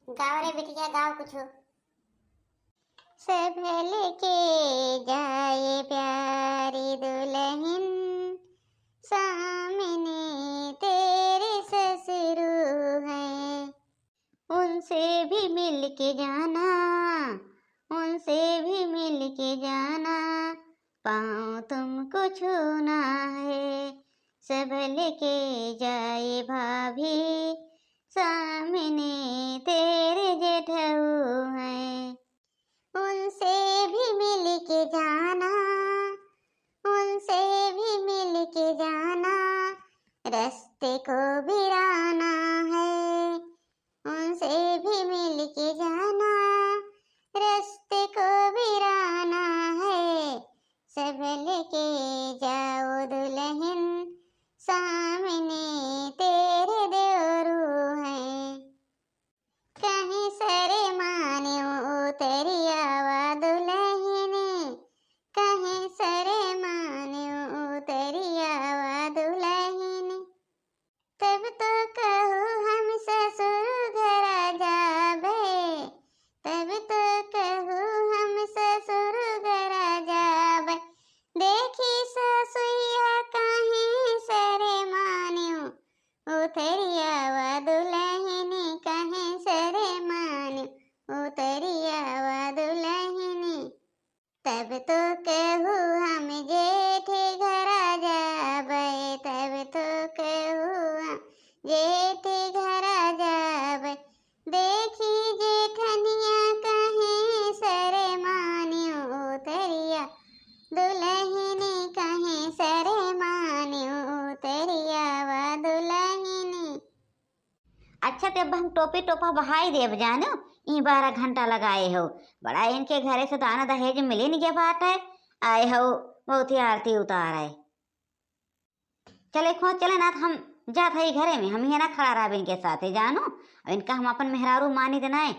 गाँव रे बिटिया गाँव कुछो। सब लेके जाए प्यारी दुल्हन, सामने तेरे ससुर हैं। उनसे भी मिल के जाना, उनसे भी मिल के जाना, पाँव तुमको छूना है। सब लेके जाए भाभी, सामने तेरे जेठऊ हैं। उनसे भी मिल के जाना, उनसे भी मिल के जाना, रास्ते को बिराना है। उनसे भी मिल के जाना, रास्ते को बिराना है। सब लेके जाओ दुल्हन, सामने तेरे देवरू हैं। कहीं सरे माने उतरियावा दुल्हन, कहीं सरे माने उतरियावा दुल्हन। तब तो कहो हम ससुर घर जाबे, तब तो कहो हम ससुर घर जाबे। देखी ससुइया कहीं सरे मान्यो उतरियावा दुल्हन, कहीं सरे मान्यो उतरियावा दुल्हन। तब तो कहू हम जेठे घर जाबे, तब तो कहू हम जेठे घर जाबे। देखी जेठनिया कहीं सरे मान्यो उतरिया दुल्हन, कहीं सरे मान्यो उतरियावा दुल्हन। अच्छा तो अब हम टोपी टोपा बहाई देव जानो, ई 12 घंटा लगाए हो। बड़ा इनके घरे से दाना दहेज मिले नहीं के बात है। आए हो बहुत ही आरती उतार है। चले खो चले ना तो हम जात है घरे में, हम ये ना खड़ा रहा इनके साथ है जानो। अब इनका हम अपन मेहरारू मानी देना है,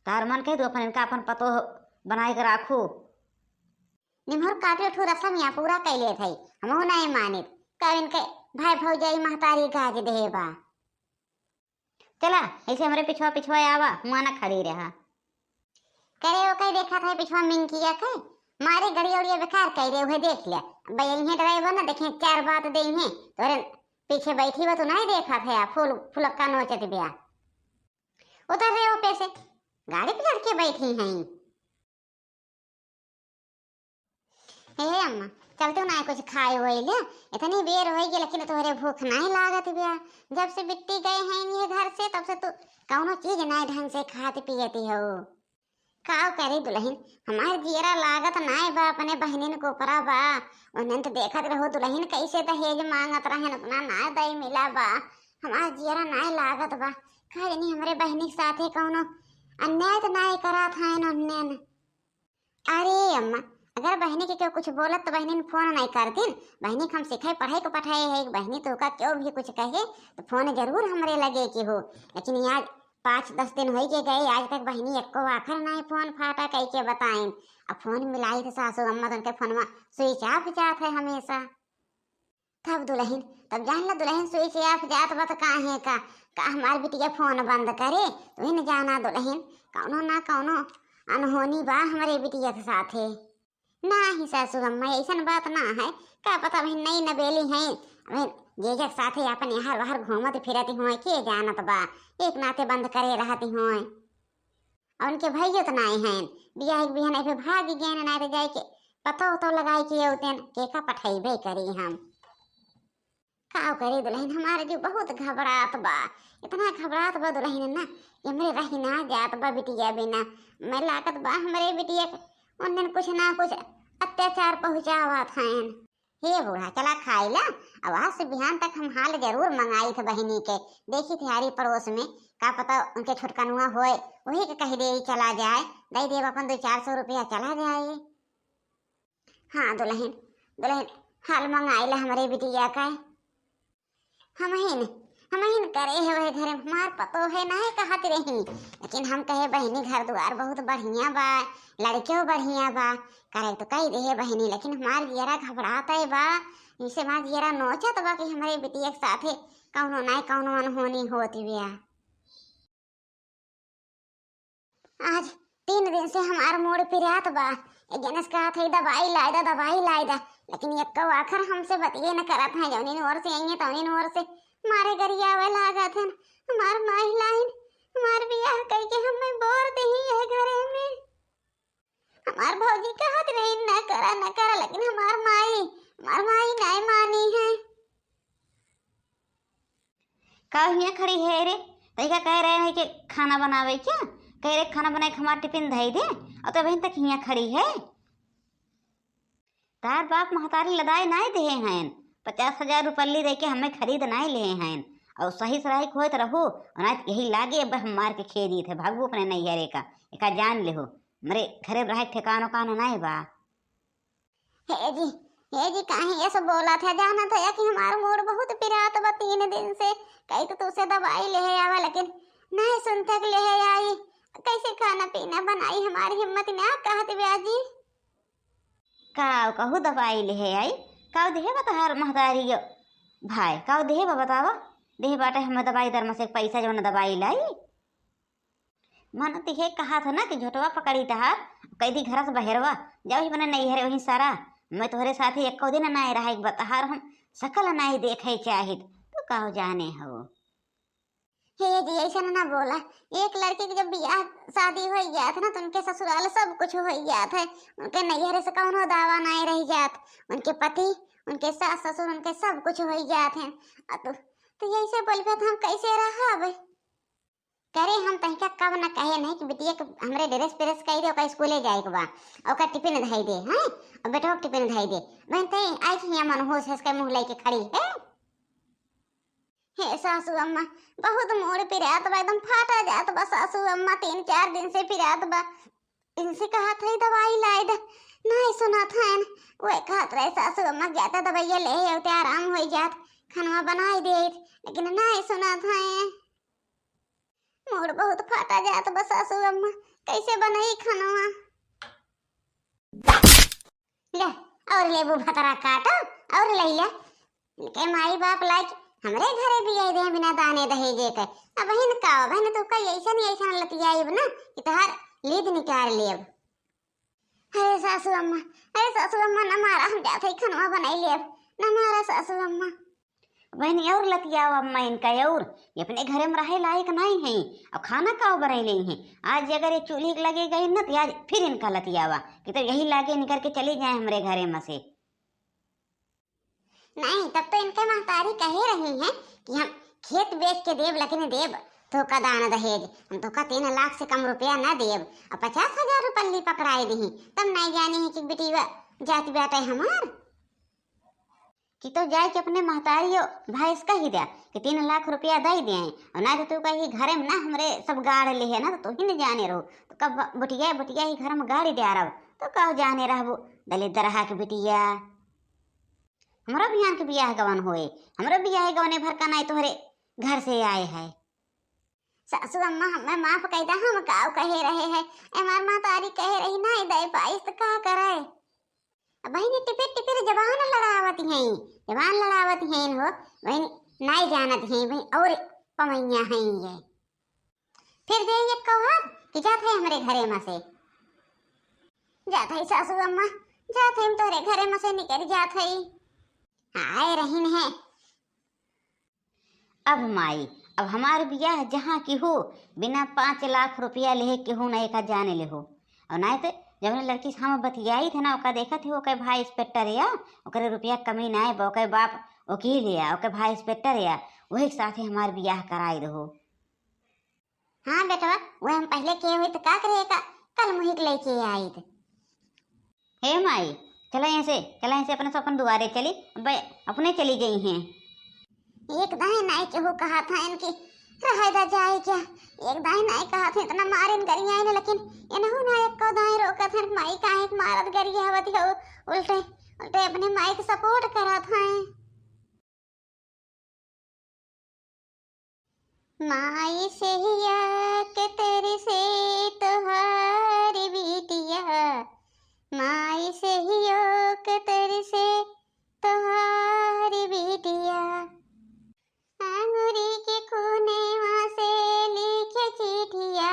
तार मन कह दो अपन इनका अपन पतो बनाए के राखो। निमहर काटे ठू रसम यहाँ पूरा कैले थे, हम नहीं मानित। कब इनके भाई भौजाई महतारी गाज देबा। चला ऐसे हमारे पिछवा पिछवा आवा, हुआ ना खड़ी रहा। करे वो कहीं देखा था पिछवा मिंकिया के मारे गड़ी उड़िया बेकार कह रहे हुए देख लिया। भाई ड्राइवर ना देखे 4 बात दे हैं तो पीछे बैठी हुआ तो नहीं देखा था। फूल फुलक्का नोचत बिया उतर रहे हो पैसे गाड़ी पे लड़के बैठी हैं। हे अम्मा चल तू ना कुछ खाए हुए ले, इतनी बेर हो गई लेकिन तोहरे भूख नहीं लागत बिया। जब से बिट्टी गए हैं ये घर से तब से तू कौनो चीज नहीं ढंग से खाती पियती हो। काव करी दुल्हन हमार जीरा लागत नाय बा, अपने बहनिन को परा बा। उन्हें तो देखत रहो दुल्हन कैसे दहेज मांगत रहन, अपना नाय दई मिला बा। हमार जीरा नाय लागत बा, खैर नहीं हमरे बहनी के साथे कौनो अन्याय तो नाय करत हैं उन्हें। अरे अम्मा अगर बहनी के क्यों कुछ बोलत तो बहनी फोन नहीं करतीन। बहनी हम सिखाई पढ़ाई को पठाए है, बहनी तो का क्यों भी कुछ कहे तो फोन जरूर हमरे लगे की हो। लेकिन आज 5-10 दिन हो गए आज तक बहनी एको आखिर नहीं फोन फाटा कह के बताएं। अब फोन मिलाई थे सासू अम्मा तो उनके फोन में स्विच ऑफ जात है हमेशा। तब दुल्हन तब जान ला दुल्हन स्विच ऑफ जात बा तो काहे का हमार बिटिया फोन बंद करे तो इन जाना दुल्हन कौनो ना कौनो अनहोनी बा हमारे बिटिया के साथ है। ना ही सासू अम्मा ऐसा बात ना है, का पता भाई नई नबेली है जे जग साथे अपन यहाँ बाहर घूमत फिरती हुए के जानत बा। एक नाते बंद करे रहती हुए और उनके भैया तो नहीं हैं बियाह बिहान पे भाग गए ना तो जाए के पतो तो लगाई के उतन के का पठेबे करी हम। का करे दुल्हन हमारे जो बहुत घबरात बा, इतना घबरात बा दुल्हन ना कि मेरे रही ना जात बा बिटिया बिना। मैं लागत बा हमारे बिटिया उन्हें कुछ ना कुछ अत्याचार पहुँचावा था। हे बूढ़ा चला खाई ला, अब आज से बिहान तक हम हाल जरूर मंगाई थे बहनी के। देखी थी हरी पड़ोस में का पता उनके छुटकनुआ होए वही के कही दे चला जाए, दई देव अपन 200-400 रुपया चला जाए। हाँ दुल्हन दुल्हन हाल मंगाई ला हमारे बिटिया का। हम करे है वह घर हमार पतो है ना कहत रही, लेकिन हम कहे बहनी घर द्वार बहुत बढ़िया बा, लड़कियों बढ़िया बा करे तो कही दे बहनी। लेकिन हमार जियरा घबराता है बा, इसे हमार जियरा नोचत बा कि हमारे बिटिया के साथे कौनो ना कौनो अनहोनी होती बिया। आज 3 दिन से हमार मूड पिरात बा। गणेश कहा था दवाई लाई दा, लेकिन ये कौ आखिर हमसे बतिये न करत है। जौनी नोर से आइए तौनी नोर से मारे गरिया आवे लागत है। हमार माई लाइन हमार बियाह कई के हमें बोर दही है घरे में। हमार भौजी कहत रही न करा, लेकिन हमार माई नहीं मानी है। का हियां खड़ी है रे? तैका कह रहे हैं कि खाना बनावे क्या? कह रहे खाना बनाए हमार टिफिन धई दे, और तो बहन तक हियां खड़ी है। तार बाप महतारी लदाई नहीं दे हैं, 50,000 रुपये दे के हमें खरीद नहीं ले हैं। और सही सराही खोत रहो और यही लागे अब हम मार के खे दिए थे भागू अपने नैहरे का। एका जान ले हो मरे घरे रहे ठिकानो कानो नहीं बा। हे जी काहे ये सब बोला था? जाना था कि हमारा मूड बहुत पिरात बा 3 दिन से। कहीं तो तुझसे दवाई ले आवा, लेकिन नहीं सुन तक ले आई। कैसे खाना पीना बनाई हमारी हिम्मत ना कहते ब्याजी। काव कहू दवाई ले आई? काव देहे बता हर महतारी भाई काव देहे बतावा देहे बाटे हमें दवाई दर से पैसा जो न दवाई लाई। मन तिहे कहा था ना कि झोटवा पकड़ी तहार कैदी घर से बहरवा जाओ ही बने नहीं हरे वही सारा। मैं तुम्हारे साथ ही 1 दिन नहीं रहा बताहार हम सकल नहीं देखे चाहिए तो कहो जाने हो। हे जी ऐसा ना बोला। एक लड़की की जब बियाह शादी हो जात ना तो उनके ससुराल सब कुछ हो जात है। उनके नैहरे से कौन हो दावा नहीं रह जात। उनके पति उनके सास ससुर उनके सब कुछ हो जात है। तो ऐसे बोलबे तो हम कैसे रहब? करे हम तहिका कब न कहे नहीं कि बिटिया के हमरे ड्रेस प्रेस कही दे ओका स्कूले जाए के बा ओका टिफिन धई दे हैं और बेटवा के टिफिन धई दे। बहन ते आई थी यहाँ मन होश है के मुंह लेके खड़ी है। हे सासू अम्मा बहुत मोड़ पिरात बा एकदम फाटा जात बा। सासू अम्मा 3-4 दिन से पिरात बा। इनसे कहा था दवाई लाई दे नहीं सुना था। वो कहत रहे सासू अम्मा जाता दवाइया ले आते आराम हो जात खाना बनाई दे, लेकिन नहीं सुना था। मूड बहुत फाटा जात बस सासू अम्मा कैसे बनाई खाना। ले और लेबू भतरा काटो और लैला के माई बाप लाइक हमरे घरे भी आई दे बिना दाने दहेजे के। अब बहन का बहन तो कई ऐसा लतियाई ना कि तहार लीद निकाल लेब। अरे सासू अम्मा न मारा हम जाते खाना बनाई लेब न मारा सासू अम्मा। बहन और लतियाओ अम्मा इनका और ये अपने घरे में रहे लायक नहीं है। अब खाना का बनाई नहीं है। आज अगर ये चूल्ही लगे गई ना तो आज फिर इनका लतियावा कि तो यही लागे निकल के चली जाए हमारे घरे में से। नहीं तब तो इनके महतारी कहे रही हैं कि हम खेत बेच के देव, लेकिन देव तो का दाना दहेज हम तो का 3 लाख से कम रुपया न देव और 50,000 रुपये पकड़ाई दी तब नहीं जानी है कि बेटी जाति बेटा हमार कि तो जाए कि अपने महतारी भाई कह ही दिया कि 3 लाख रुपया दे दिए और ना तो तू कही घरे में ना हमरे सब गाड़ ले है ना तो ही नहीं जाने रहो। तो कब बुटिया ही घर में गाड़ी दे रहा तो कहो जाने रहो दलित दरहा के बिटिया। हमारा बिहान के बियाह गवन होए हमारा बियाह गवने भर का नहीं तोहरे घर से आए है। सासू अम्मा हमें माफ कह दा हम काव कहे रहे हैं। हमार महतारी कहे रही नहीं दे पाई तो का करे। बहनी टिपिर जबान लड़ावती हैं हो बहनी नहीं जानत हैं भाई और पमैया हैं ये। फिर दे ये कहा कि जात है हमारे घरे में से जात है सासू अम्मा जात है तोरे घरे में से निकल जात है आए रहीन है। अब माई अब हमारे बियाह जहाँ की हो बिना 5 लाख रुपया ले के हो नहीं का जाने ले हो और नहीं तो जब लड़की से हम बतियाई थे ना ओका देखा थे ओके भाई इंस्पेक्टर या ओकरे रुपया कमी ना है ओके बाप वकील या ओके भाई इंस्पेक्टर या वही साथ ही हमारे बियाह कराई रहो। हाँ बेटा वह हम पहले किए हुए तो का करेगा कल मुहिक लेके आई थे। हे माई चला यहाँ से अपने अपन दुआरे चली अपने चली गई हैं। एक दाई नाई के हो कहा था इनकी रहदा जाए क्या एक दाई नाई कहा था इतना मारिन गरिया है लेकिन इन्हों ना एक को दाई रोका था माई का एक मारत गरिया हवती हो उल्टे अपने माई को सपोर्ट करा था। माई से हिया के तेरी से तोहारी बिटिया माई से हिया के तेरी से तोहारी बिटिया अंगूरी के कोने से लिखे चिट्ठिया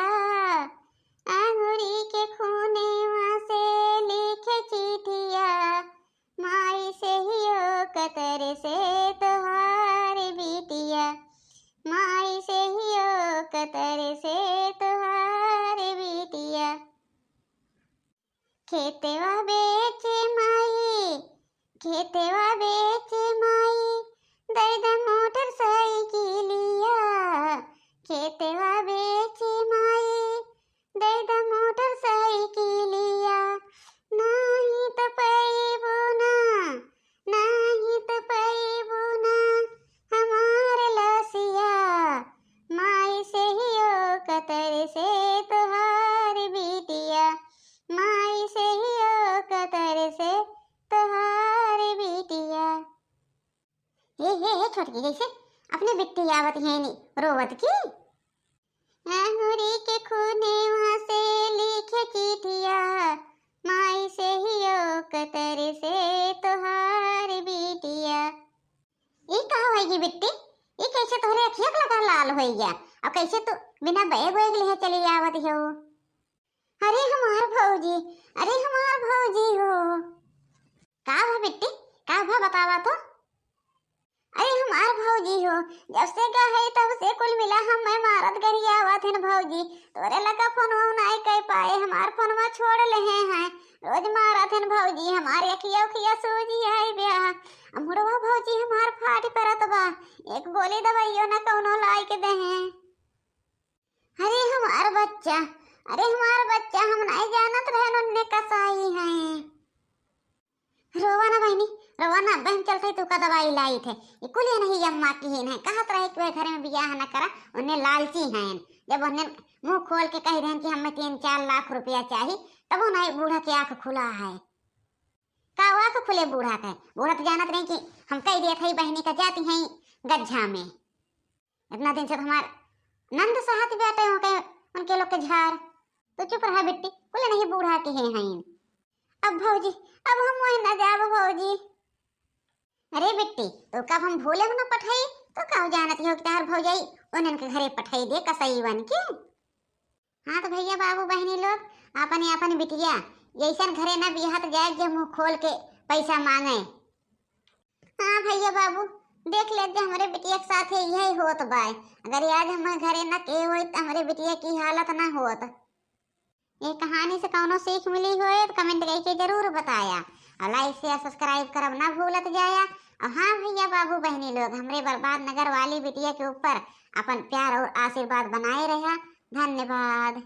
खेतवा बेचे माई, खेतवा बेचे माई, दैद मोटर साइकिलिया। खेतवा बेचे माई, दैद मोटर साइकिलिया। नाही तो पैबो ना, नाही तो पैबो ना, हमार लसिया। माई से ही ओ कतर से तोहार बिटिया, माई से ही ओ कतर से तोहार बिटिया। हे छोटकी जैसे अपने बिट्टी आवत है नी रोवत की। अंगूरी के खूने वहाँ से लिखे चिठिया, माई से ही ओ कतर से तोहार बिटिया। ये कहा होगी बिट्टी, ये कैसे तोहरे अखिया लगा लाल हो गया, अब कैसे तू बिना बैग वैग ले चली आवत हो। अरे हमार भौजी, अरे हमार भौजी हो। का भा बिट्टी, का भा बतावा तो। अरे हमार भौजी हो, जब से गए तब से कुल मिला हम मैं मारत गरी आवत है भौजी। तोरे लगा फोन नहीं कह पाए, हमार फोनवा छोड़ ले हैं, रोज मारत है भौजी। हमारे अखिया उखिया सूजी आई ब्याह, मुड़वा भौजी हमार फाट परत बा, एक गोली दवाइयो ना कौनो लाई के दे हैं। अरे हमार बच्चा, अरे हमार बच्चा, हम नहीं जानत रहे उन्ने कसाई हैं। रोवा ना बहनी, रोवा ना, बहन चलते तू का दवाई लाई थे। ये कुल नहीं अम्मा की है, कहत रहे कि घर में बियाह न करा, उन्हें लालची हैं। जब उन्हें मुंह खोल के कह रहे कि हमें 3-4 लाख रुपया चाहिए, तब वो नहीं बूढ़ा के आंख खुला है। का आंख खुले बूढ़ा के, बूढ़ा तो जानत नहीं कि हम कह दिया था बहनी का जाती हैं गज्झा में। इतना दिन से हमारे नंद साहत बैठे हो के उनके लोग के झार, तो चुप रहा बिट्टी, कुल नहीं बूढ़ा के हैं। अब भौजी, अब हम वही न जाब भौजी। अरे बिट्टी, तो कब हम भूले न पठाई, तो कब जानत हो कि तार भौजाई उन्हन के घरे पठाई दे कसई बन के। हाँ तो भैया बाबू बहनी लोग, अपने अपन बिटिया जैसन घरे न बिहात जाए जो मुंह खोल के पैसा मांगे। हाँ भैया बाबू, देख ले हमारे बिटिया के साथ यही होत बाय। अगर आज हमारे घरे न के हो तो हमारे बिटिया की हालत ना होत। ये कहानी से कौनो सीख मिली हो तो कमेंट करके जरूर बताया, और लाइक शेयर सब्सक्राइब करब ना भूलत जाया। और हाँ भैया बाबू बहनी लोग, हमरे बर्बाद नगर वाली बिटिया के ऊपर अपन प्यार और आशीर्वाद बनाए रहा। धन्यवाद।